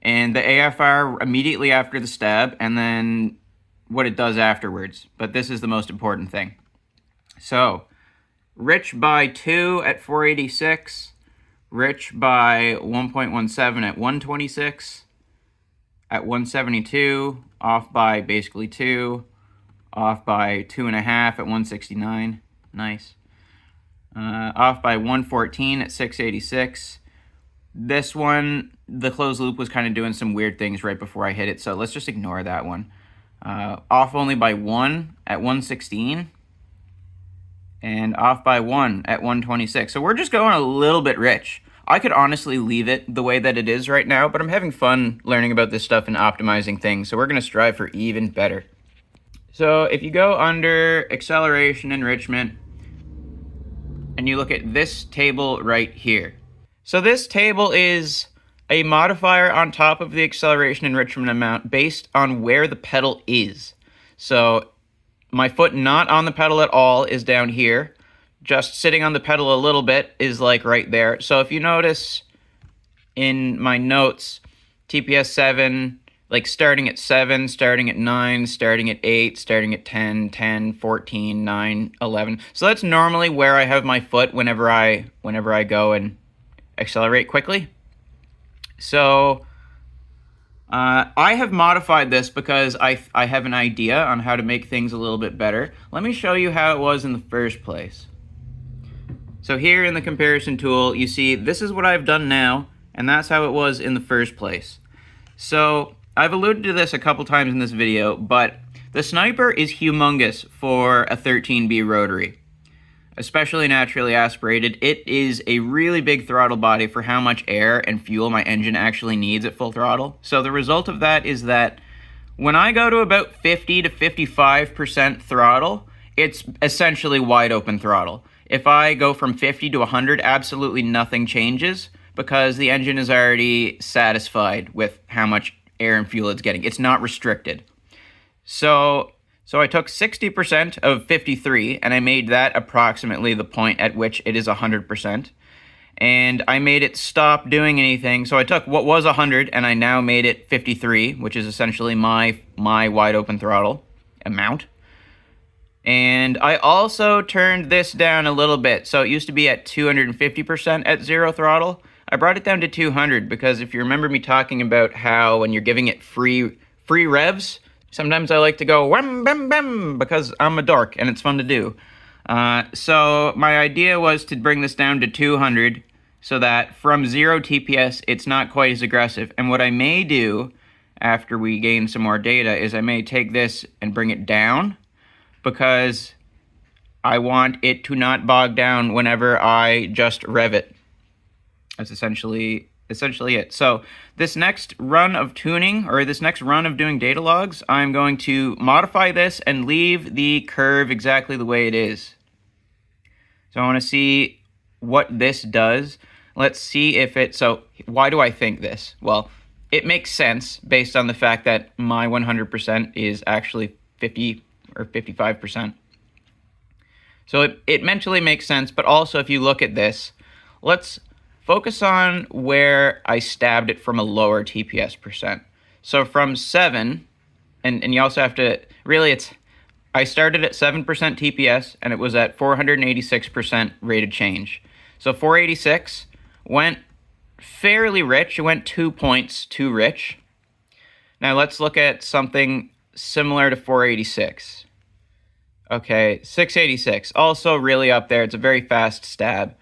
and the AFR immediately after the stab, and then what it does afterwards. But this is the most important thing. So, rich by 2 at 486, rich by 1.17 at 126, at 172, off by basically 2, off by 2.5 at 169, nice. Off by 114 at 686. This one, the closed loop was kind of doing some weird things right before I hit it, so let's just ignore that one. Off only by 1 at 116, and off by 1 at 126. So we're just going a little bit rich. I could honestly leave it the way that it is right now, but I'm having fun learning about this stuff and optimizing things, so we're going to strive for even better. So if you go under acceleration enrichment, and you look at this table right here. So this table is a modifier on top of the acceleration enrichment amount based on where the pedal is. So my foot not on the pedal at all is down here. Just sitting on the pedal a little bit is like right there. So if you notice in my notes, TPS 7, like starting at 7, starting at 9, starting at 8, starting at 10, 10, 14, 9, 11. So that's normally where I have my foot whenever I go and accelerate quickly. So I have modified this because I have an idea on how to make things a little bit better. Let me show you how it was in the first place. So here in the comparison tool, you see this is what I've done now, and that's how it was in the first place. So I've alluded to this a couple times in this video, but the Sniper is humongous for a 13B rotary, especially naturally aspirated. It is a really big throttle body for how much air and fuel my engine actually needs at full throttle. So the result of that is that when I go to about 50 to 55% throttle, it's essentially wide open throttle. If I go from 50 to 100, absolutely nothing changes because the engine is already satisfied with how much air and fuel it's getting. It's not restricted. So I took 60% of 53 and I made that approximately the point at which it is 100%. and I made it stop doing anything. So I took what was 100 and I now made it 53, which is essentially my wide open throttle amount. And I also turned this down a little bit. So it used to be at 250% at zero throttle. I brought it down to 200 because if you remember me talking about how when you're giving it free revs, sometimes I like to go wham bam bam because I'm a dork and it's fun to do. So my idea was to bring this down to 200 so that from 0 TPS it's not quite as aggressive. And what I may do after we gain some more data is I may take this and bring it down, because I want it to not bog down whenever I just rev it. That's essentially it. So this next run of tuning, or this next run of doing data logs, I'm going to modify this and leave the curve exactly the way it is. So I want to see what this does. Let's see if it, so why do I think this? Well, it makes sense based on the fact that my 100% is actually 50 or 55%. So it mentally makes sense, but also if you look at this, let's focus on where I stabbed it from a lower TPS percent. So from 7, and you also have to, really I started at 7% TPS and it was at 486% rate of change. So 486 went fairly rich, it went 2 points too rich. Now let's look at something similar to 486. Okay, 686, also really up there. It's a very fast stab.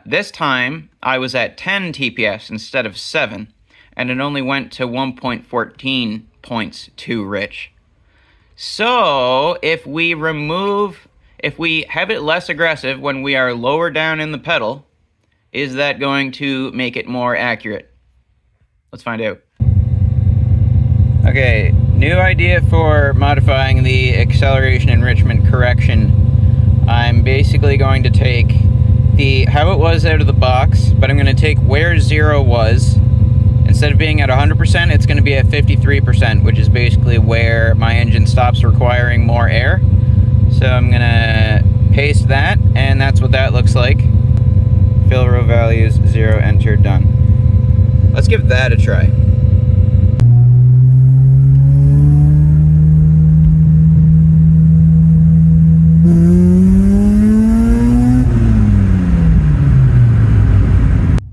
This time, I was at 10 TPS instead of 7, and it only went to 1.14 points too rich. So, if we have it less aggressive when we are lower down in the pedal, is that going to make it more accurate? Let's find out. Okay, new idea for modifying the acceleration enrichment correction. I'm basically going to take how it was out of the box, but I'm going to take where 0 was. Instead of being at 100%, it's going to be at 53%, which is basically where my engine stops requiring more air. So I'm going to paste that, and that's what that looks like. Fill row values, 0, enter, done. Let's give that a try.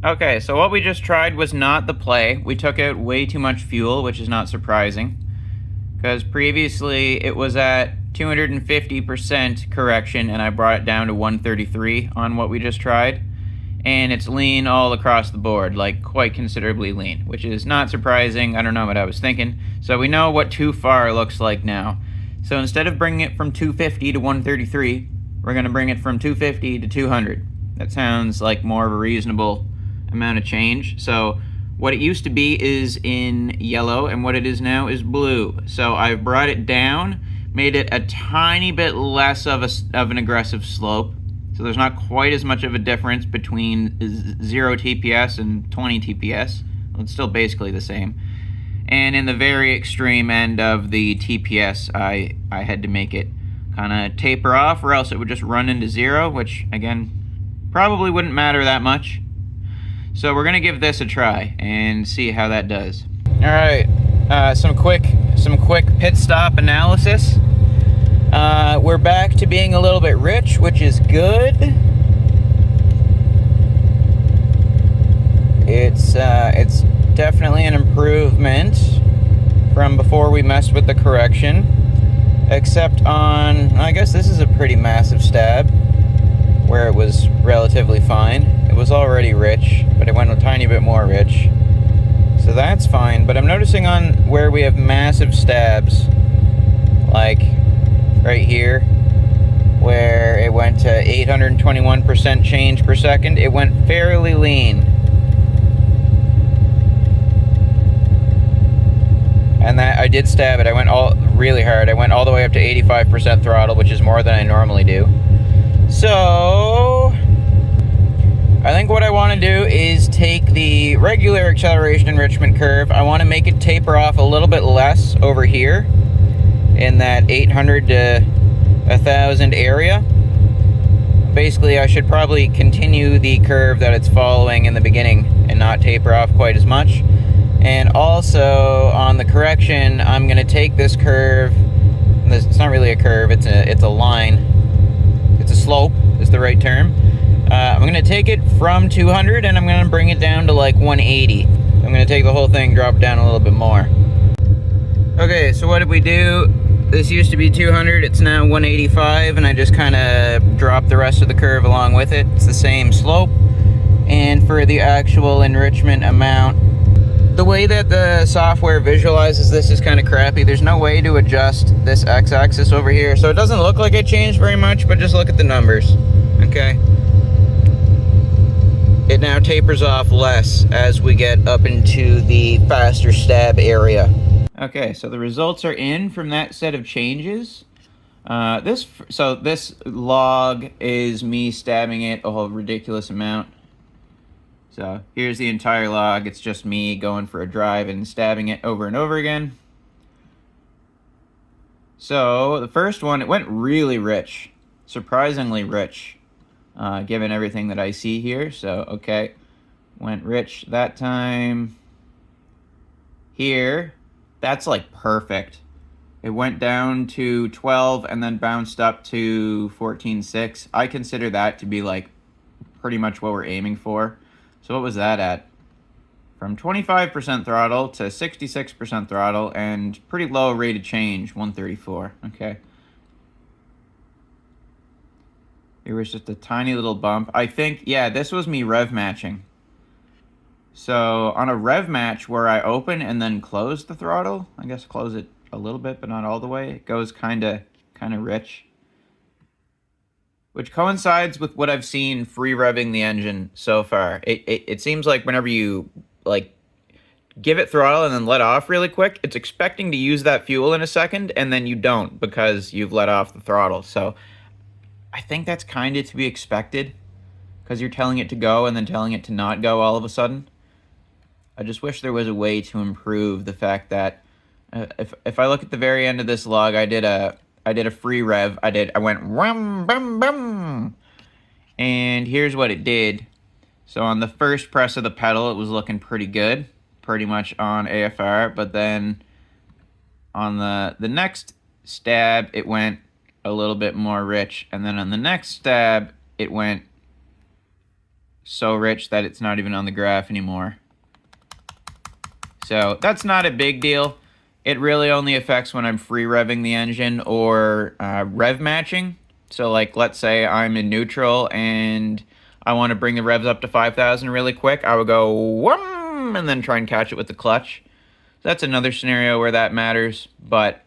Okay, so what we just tried was not the play. We took out way too much fuel, which is not surprising, because previously it was at 250% correction and I brought it down to 133 on what we just tried, and it's lean all across the board, like quite considerably lean, which is not surprising. I don't know what I was thinking. So we know what too far looks like now. So instead of bringing it from 250 to 133, we're going to bring it from 250 to 200. That sounds like more of a reasonable amount of change. So what it used to be is in yellow, and what it is now is blue. So I've brought it down, made it a tiny bit less of an aggressive slope. So there's not quite as much of a difference between 0 TPS and 20 TPS. Well, it's still basically the same. And in the very extreme end of the TPS, I had to make it kind of taper off, or else it would just run into 0, which again probably wouldn't matter that much. So we're gonna give this a try and see how that does. All right, some quick pit stop analysis. We're back to being a little bit rich, which is good. It's definitely an improvement from before we messed with the correction, except on, I guess this is a pretty massive stab where it was relatively fine. It was already rich, but it went a tiny bit more rich. So that's fine, but I'm noticing on where we have massive stabs, like right here, where it went to 821% change per second, it went fairly lean. And that I did stab it. I went really hard. I went all the way up to 85% throttle, which is more than I normally do. So I think what I want to do is take the regular acceleration enrichment curve. I want to make it taper off a little bit less over here in that 800 to 1,000 area. basically I should probably continue the curve that it's following in the beginning and not taper off quite as much. And also on the correction, I'm going to take this curve. It's not really a curve, it's a line. It's a slope is the right term. I'm going to take it from 200 and I'm going to bring it down to like 180. I'm going to take the whole thing, drop it down a little bit more. Okay, so what did we do? This used to be 200, it's now 185, and I just kind of dropped the rest of the curve along with it. It's the same slope. And for the actual enrichment amount, the way that the software visualizes this is kind of crappy. There's no way to adjust this x-axis over here, so it doesn't look like it changed very much, but just look at the numbers, okay? It now tapers off less as we get up into the faster stab area. Okay, so the results are in from that set of changes. This log is me stabbing it a whole ridiculous amount. So here's the entire log. It's just me going for a drive and stabbing it over and over again. So the first one, it went really rich, surprisingly rich, given everything that I see here. So, okay, went rich that time. Here, that's like perfect. It went down to 12 and then bounced up to 14.6. I consider that to be like pretty much what we're aiming for. So what was that at? From 25% throttle to 66% throttle and pretty low rate of change, 134, okay. There was just a tiny little bump. I think, yeah, this was me rev matching. So on a rev match where I open and then close the throttle, I guess close it a little bit, but not all the way, it goes kind of rich. Which coincides with what I've seen free revving the engine so far. It seems like whenever you like give it throttle and then let off really quick, it's expecting to use that fuel in a second, and then you don't because you've let off the throttle. So I think that's kind of to be expected because you're telling it to go and then telling it to not go all of a sudden. I just wish there was a way to improve the fact that if I look at the very end of this log, I did a free rev. I went rum bum bum, and here's what it did. So on the first press of the pedal, it was looking pretty good, pretty much on AFR. But then on the next stab, it went a little bit more rich, and then on the next stab, it went so rich that it's not even on the graph anymore. So that's not a big deal. It really only affects when I'm free revving the engine or rev matching. So like, let's say I'm in neutral and I want to bring the revs up to 5,000 really quick. I would go wham, and then try and catch it with the clutch. That's another scenario where that matters. But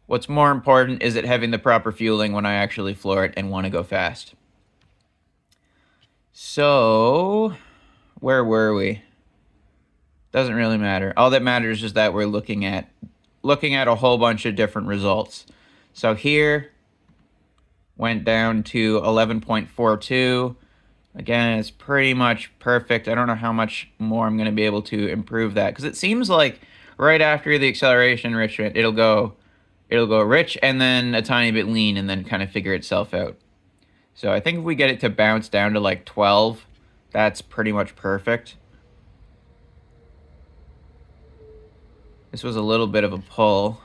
what's more important is it having the proper fueling when I actually floor it and want to go fast. So where were we? Doesn't really matter. All that matters is that we're looking at a whole bunch of different results. So here went down to 11.42. Again, it's pretty much perfect. I don't know how much more I'm going to be able to improve that, because it seems like right after the acceleration enrichment, it'll go rich and then a tiny bit lean and then kind of figure itself out. So I think if we get it to bounce down to like 12, that's pretty much perfect. This was a little bit of a pull.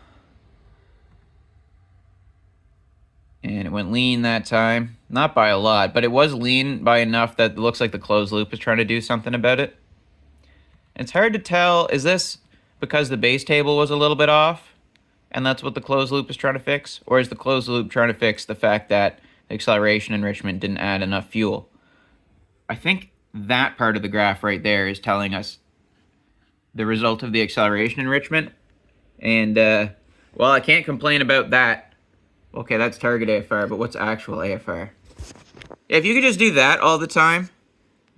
And it went lean that time. Not by a lot, but it was lean by enough that it looks like the closed loop is trying to do something about it. It's hard to tell, is this because the base table was a little bit off and that's what the closed loop is trying to fix? Or is the closed loop trying to fix the fact that the acceleration enrichment didn't add enough fuel? I think that part of the graph right there is telling us the result of the acceleration enrichment. And, well, I can't complain about that. Okay, that's target AFR, but what's actual AFR? If you could just do that all the time,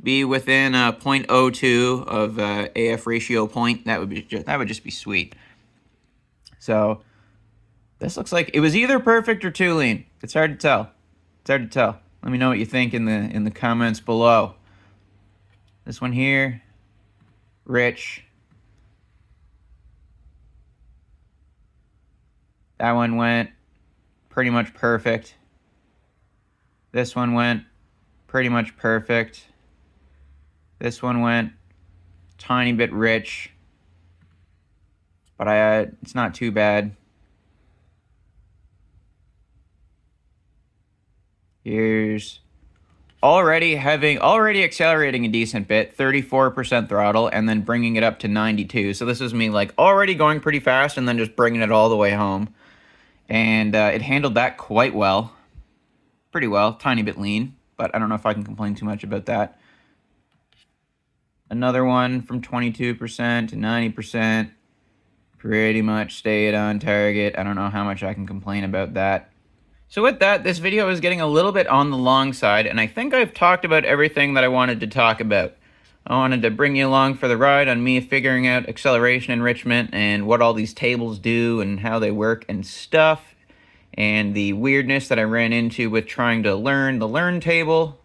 be within 0.02 of AF ratio point, that would just be sweet. So this looks like it was either perfect or too lean. It's hard to tell. It's hard to tell. Let me know what you think in the comments below. This one here, rich. That one went pretty much perfect. This one went pretty much perfect. This one went tiny bit rich, but it's not too bad. Here's already accelerating a decent bit, 34% throttle, and then bringing it up to 92. So this is me like already going pretty fast and then just bringing it all the way home. And it handled that quite well. Pretty well, tiny bit lean, but I don't know if I can complain too much about that. Another one from 22% to 90%. Pretty much stayed on target. I don't know how much I can complain about that. So with that, this video is getting a little bit on the long side, and I think I've talked about everything that I wanted to talk about. I wanted to bring you along for the ride on me figuring out acceleration enrichment and what all these tables do and how they work and stuff, and the weirdness that I ran into with trying to learn the learn table.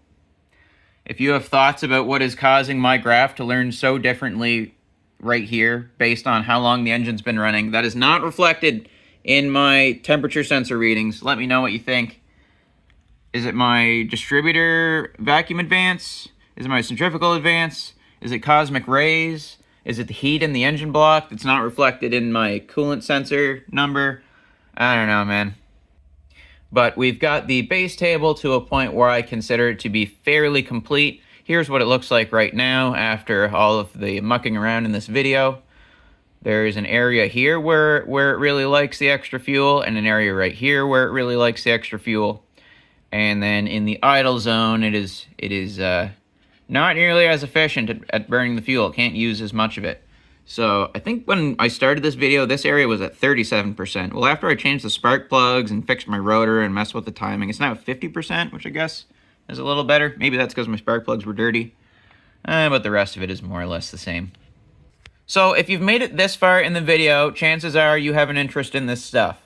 If you have thoughts about what is causing my graph to learn so differently right here based on how long the engine's been running, that is not reflected in my temperature sensor readings. Let me know what you think. Is it my distributor vacuum advance? Is it my centrifugal advance? Is it cosmic rays? Is it the heat in the engine block that's not reflected in my coolant sensor number? I don't know, man. But we've got the base table to a point where I consider it to be fairly complete. Here's what it looks like right now after all of the mucking around in this video. There's an area here where it really likes the extra fuel, and an area right here where it really likes the extra fuel. And then in the idle zone, it is not nearly as efficient at burning the fuel. It can't use as much of it. So I think when I started this video, this area was at 37%. Well, after I changed the spark plugs and fixed my rotor and messed with the timing, it's now at 50%, which I guess is a little better. Maybe that's because my spark plugs were dirty. But the rest of it is more or less the same. So if you've made it this far in the video, chances are you have an interest in this stuff.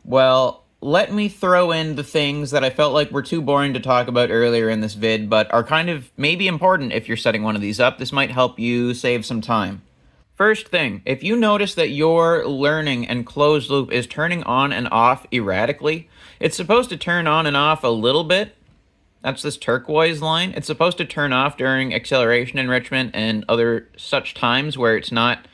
Well, let me throw in the things that I felt like were too boring to talk about earlier in this vid, but are kind of maybe important if you're setting one of these up. This might help you save some time. First thing, if you notice that your learning and closed loop is turning on and off erratically, it's supposed to turn on and off a little bit. That's this turquoise line. It's supposed to turn off during acceleration enrichment and other such times where it's not,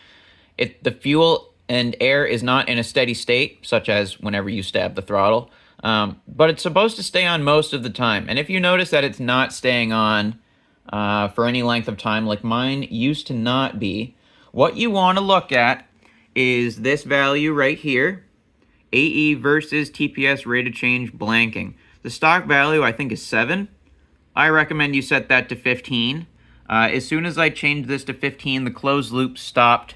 the fuel and air is not in a steady state, such as whenever you stab the throttle. But it's supposed to stay on most of the time. And if you notice that it's not staying on for any length of time, like mine used to not be, what you want to look at is this value right here, AE versus TPS rate of change blanking. The stock value, I think, is 7. I recommend you set that to 15. As soon as I changed this to 15, the closed loop stopped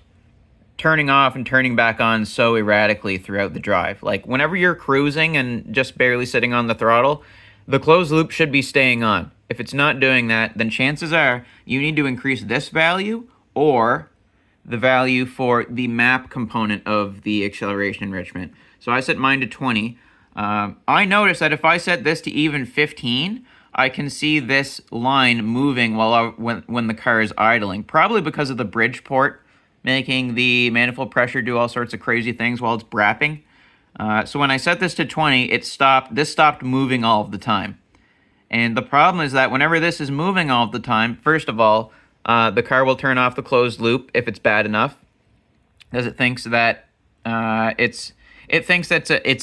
turning off and turning back on so erratically throughout the drive. Like, whenever you're cruising and just barely sitting on the throttle, the closed loop should be staying on. If it's not doing that, then chances are you need to increase this value or the value for the map component of the acceleration enrichment. So I set mine to 20. I notice that if I set this to even 15, I can see this line moving when the car is idling, probably because of the bridge port making the manifold pressure do all sorts of crazy things while it's brapping. So when I set this to 20, this stopped moving all of the time. And the problem is that whenever this is moving all of the time, first of all, the car will turn off the closed loop if it's bad enough, because it thinks that it's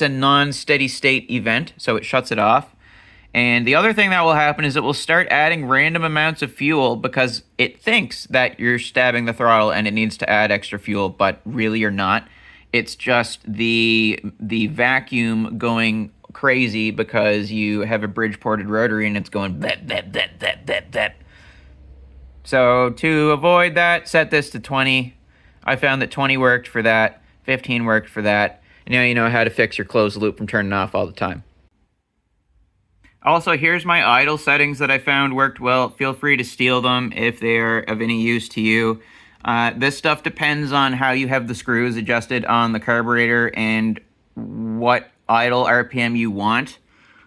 a non-steady state event, so it shuts it off. And the other thing that will happen is it will start adding random amounts of fuel because it thinks that you're stabbing the throttle and it needs to add extra fuel, but really you're not. It's just the vacuum going crazy because you have a bridge-ported rotary and it's going blep, blep, blep, blep, blep, blep. So to avoid that, set this to 20. I found that 20 worked for that, 15 worked for that. And now you know how to fix your closed loop from turning off all the time. Also, here's my idle settings that I found worked well. Feel free to steal them if they are of any use to you. This stuff depends on how you have the screws adjusted on the carburetor and what idle RPM you want.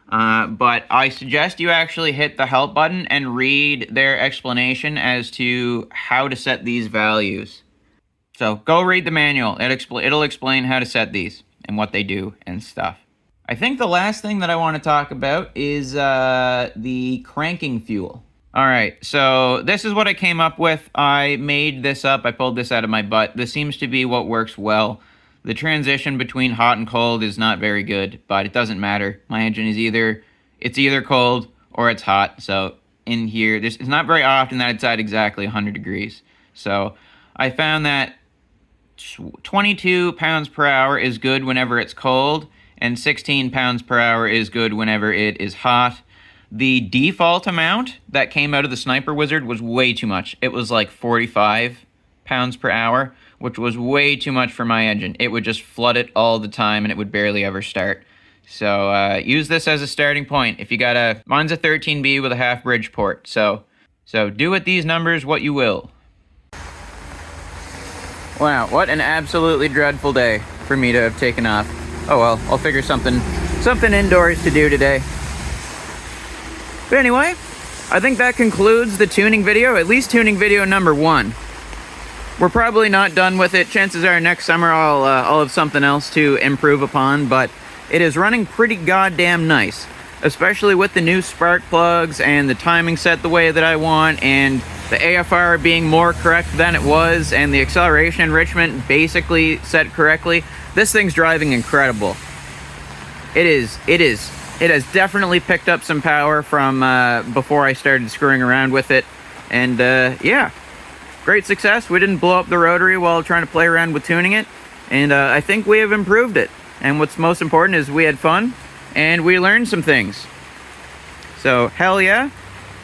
But I suggest you actually hit the help button and read their explanation as to how to set these values. So go read the manual. It'll explain how to set these and what they do and stuff. I think the last thing that I want to talk about is the cranking fuel. All right, so this is what I came up with. I made this up. I pulled this out of my butt. This seems to be what works well. The transition between hot and cold is not very good, but it doesn't matter. My engine is either cold or it's hot. So in here, it's not very often that it's at exactly 100 degrees. So I found that 22 pounds per hour is good whenever it's cold, and 16 pounds per hour is good whenever it is hot. The default amount that came out of the Sniper Wizard was way too much. It was like 45 pounds per hour, which was way too much for my engine. It would just flood it all the time and it would barely ever start. So use this as a starting point. If you got mine's a 13B with a half bridge port. So do with these numbers what you will. Wow, what an absolutely dreadful day for me to have taken off. Oh well, I'll figure something indoors to do today. But anyway, I think that concludes the tuning video, at least tuning video number 1. We're probably not done with it. Chances are next summer I'll have something else to improve upon, but it is running pretty goddamn nice, especially with the new spark plugs and the timing set the way that I want, and the AFR being more correct than it was, and the acceleration enrichment basically set correctly. This thing's driving incredible. It has definitely picked up some power from before I started screwing around with it. And yeah, great success. We didn't blow up the Rotary while trying to play around with tuning it. And I think we have improved it. And what's most important is we had fun and we learned some things. So hell yeah.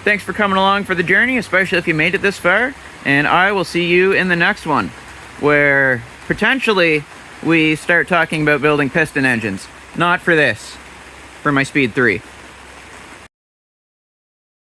Thanks for coming along for the journey, especially if you made it this far. And I will see you in the next one, where potentially we start talking about building piston engines. Not for this. For my Speed 3.